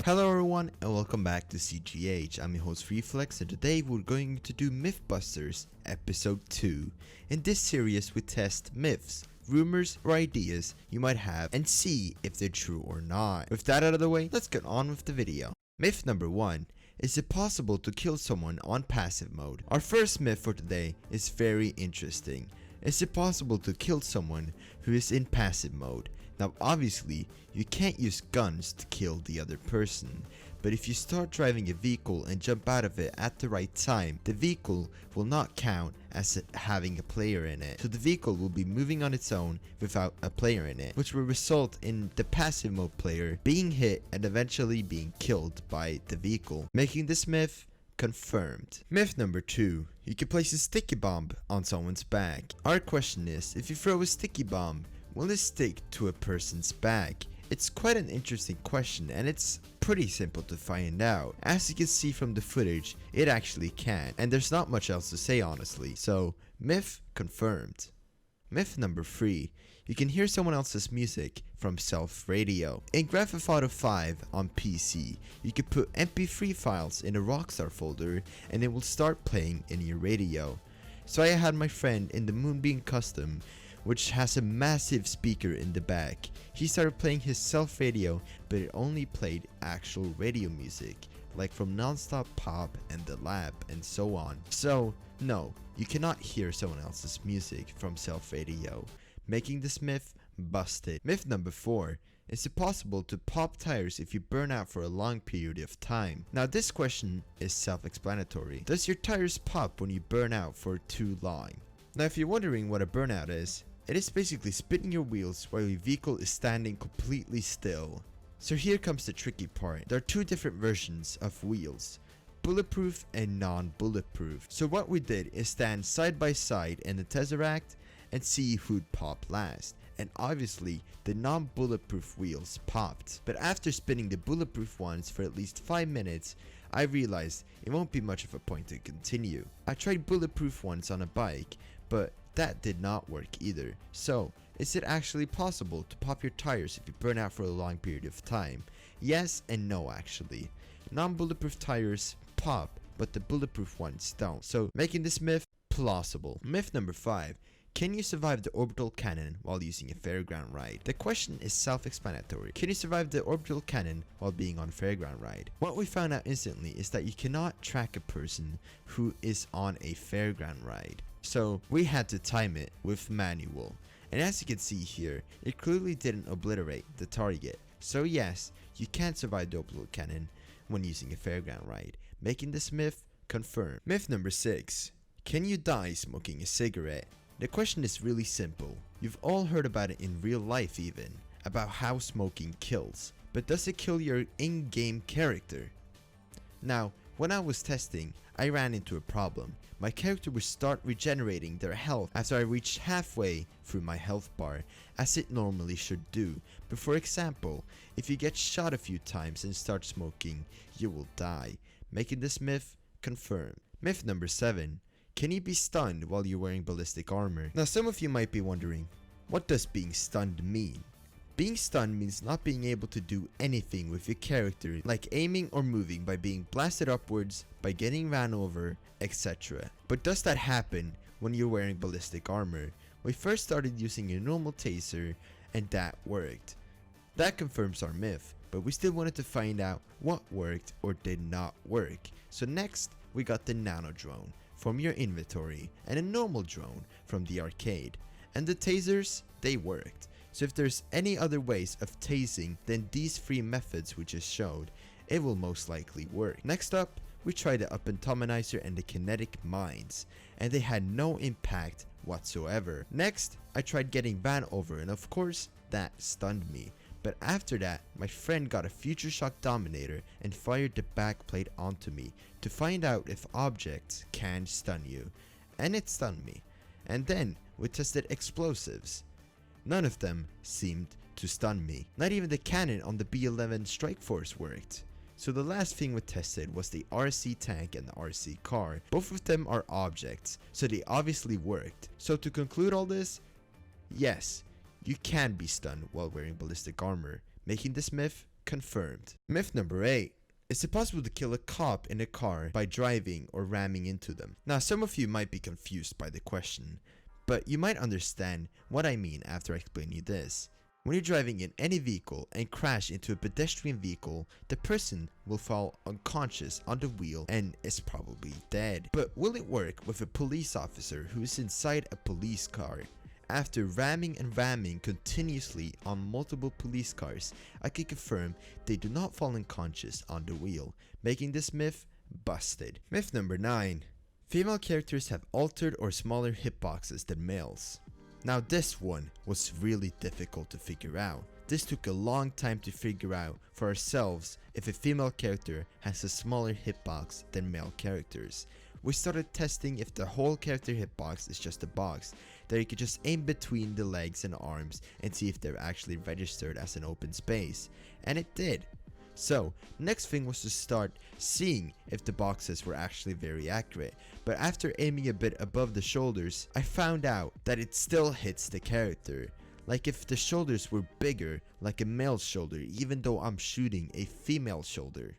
Hello everyone and welcome back to CGH. I'm your host Reflex, and today we're going to do Mythbusters episode 2. In this series we test myths, rumors or ideas you might have and see if they're true or not. With that out of the way, let's get on with the video. Myth number 1. Is it possible to kill someone on passive mode? Our first myth for today is very interesting. Is it possible to kill someone who is in passive mode? Now obviously, you can't use guns to kill the other person, but if you start driving a vehicle and jump out of it at the right time, the vehicle will not count as having a player in it. So the vehicle will be moving on its own without a player in it, which will result in the passive mode player being hit and eventually being killed by the vehicle, making this myth confirmed. Myth number 2. You can place a sticky bomb on someone's back. Our question is, if you throw a sticky bomb, will it stick to a person's back? It's quite an interesting question, and it's pretty simple to find out. As you can see from the footage, it actually can, and there's not much else to say honestly. So, myth confirmed. Myth number 3. You can hear someone else's music from self-radio. In Grand Theft Auto 5 on PC, you can put MP3 files in a Rockstar folder and it will start playing in your radio. So I had my friend in the Moonbeam Custom, which has a massive speaker in the back. He started playing his self-radio, but it only played actual radio music, like from Nonstop Pop and The Lab and so on. So, no, you cannot hear someone else's music from self-radio, making this myth busted. Myth number 4. Is it possible to pop tires if you burn out for a long period of time? Now this question is self-explanatory. Does your tires pop when you burn out for too long? Now if you're wondering what a burnout is, it is basically spinning your wheels while your vehicle is standing completely still. So here comes the tricky part. There are two different versions of wheels, bulletproof and non-bulletproof. So what we did is stand side by side in the Tesseract and see who'd pop last. And obviously the non-bulletproof wheels popped. But after spinning the bulletproof ones for at least 5 minutes, I realized it won't be much of a point to continue. I tried bulletproof ones on a bike, but that did not work either. So, is it actually possible to pop your tires if you burn out for a long period of time? Yes and no actually. Non-bulletproof tires pop, but the bulletproof ones don't. So, making this myth plausible. Myth number 5. Can you survive the orbital cannon while using a fairground ride? The question is self-explanatory. Can you survive the orbital cannon while being on a fairground ride? What we found out instantly is that you cannot track a person who is on a fairground ride. So we had to time it with manual. And as you can see here, it clearly didn't obliterate the target. So yes, you can survive the orbital cannon when using a fairground ride, making this myth confirmed. Myth number 6. Can you die smoking a cigarette? The question is really simple. You've all heard about it in real life even, about how smoking kills. But does it kill your in-game character? Now, when I was testing, I ran into a problem. My character would start regenerating their health after I reached halfway through my health bar, as it normally should do. But for example, if you get shot a few times and start smoking, you will die, making this myth confirmed. Myth number 7. Can you be stunned while you're wearing ballistic armor? Now some of you might be wondering, what does being stunned mean? Being stunned means not being able to do anything with your character, like aiming or moving by being blasted upwards, by getting ran over, etc. But does that happen when you're wearing ballistic armor? We first started using a normal taser and that worked. That confirms our myth, but we still wanted to find out what worked or did not work. So next, we got the nano drone from your inventory and a normal drone from the arcade. And the tasers, they worked. So if there's any other ways of tasing than these 3 methods we just showed, it will most likely work. Next up, we tried the Up-and-Atomizer and the kinetic mines, and they had no impact whatsoever. Next, I tried getting ran over, and of course, that stunned me. But after that, my friend got a Future Shock Dominator and fired the backplate onto me to find out if objects can stun you. And it stunned me. And then, we tested explosives. None of them seemed to stun me. Not even the cannon on the B-11 Strike Force worked. So the last thing we tested was the RC tank and the RC car. Both of them are objects, so they obviously worked. So to conclude all this, yes, you can be stunned while wearing ballistic armor, making this myth confirmed. Myth number 8. Is it possible to kill a cop in a car by driving or ramming into them? Now, some of you might be confused by the question, but you might understand what I mean after I explain you this. When you're driving in any vehicle and crash into a pedestrian vehicle, the person will fall unconscious on the wheel and is probably dead. But will it work with a police officer who is inside a police car? After ramming and ramming continuously on multiple police cars, I can confirm they do not fall unconscious on the wheel, making this myth busted. Myth number 9. Female characters have altered or smaller hitboxes than males. Now this one was really difficult to figure out. This took a long time to figure out for ourselves if a female character has a smaller hitbox than male characters. We started testing if the whole character hitbox is just a box that you could just aim between the legs and arms and see if they're actually registered as an open space, and it did. So next thing was to start seeing if the boxes were actually very accurate, but after aiming a bit above the shoulders, I found out that it still hits the character. Like if the shoulders were bigger like a male's shoulder, even though I'm shooting a female shoulder.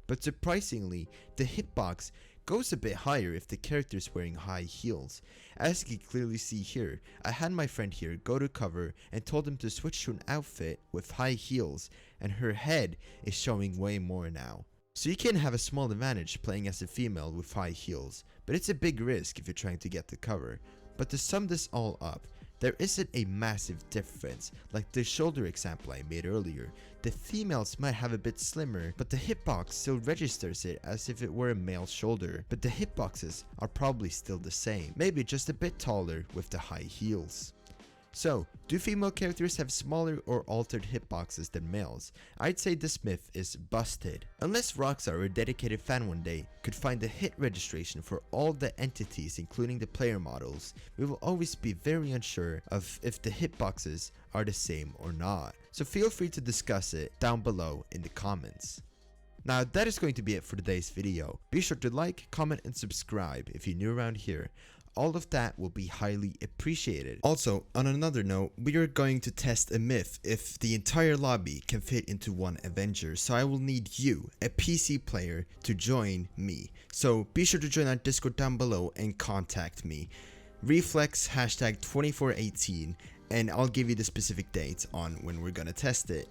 But surprisingly, the hitbox goes a bit higher if the character is wearing high heels. As you can clearly see here, I had my friend here go to cover and told him to switch to an outfit with high heels, and her head is showing way more now. So you can have a small advantage playing as a female with high heels, but it's a big risk if you're trying to get the cover. But to sum this all up, there isn't a massive difference. Like the shoulder example I made earlier, the females might have a bit slimmer, but the hitbox still registers it as if it were a male shoulder. But the hitboxes are probably still the same, maybe just a bit taller with the high heels. So, do female characters have smaller or altered hitboxes than males? I'd say this myth is busted. Unless Rockstar or a dedicated fan one day could find the hit registration for all the entities including the player models, we will always be very unsure of if the hitboxes are the same or not. So feel free to discuss it down below in the comments. Now that is going to be it for today's video. Be sure to like, comment and subscribe if you're new around here. All of that will be highly appreciated. Also, on another note, we are going to test a myth if the entire lobby can fit into one Avenger. So I will need you, a PC player, to join me. So be sure to join our Discord down below and contact me. Reflex hashtag 2418 and I'll give you the specific dates on when we're gonna test it.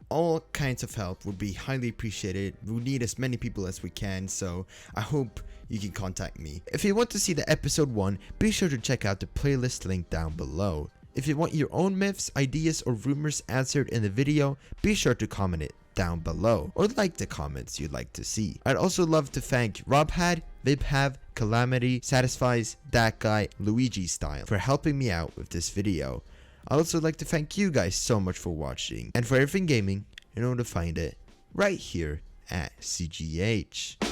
All kinds of help would be highly appreciated. We need as many people as we can, so I hope you can contact me. If you want to see the episode 1, be sure to check out the playlist link down below. If you want your own myths, ideas or rumors answered in the video, be sure to comment it down below or like the comments you'd like to see. I'd also love to thank RobHad, VibHav, Calamity, Satisfies, That Guy, Luigi Style for helping me out with this video. I'd also like to thank you guys so much for watching, and for everything gaming, you know where to find it right here at CGH.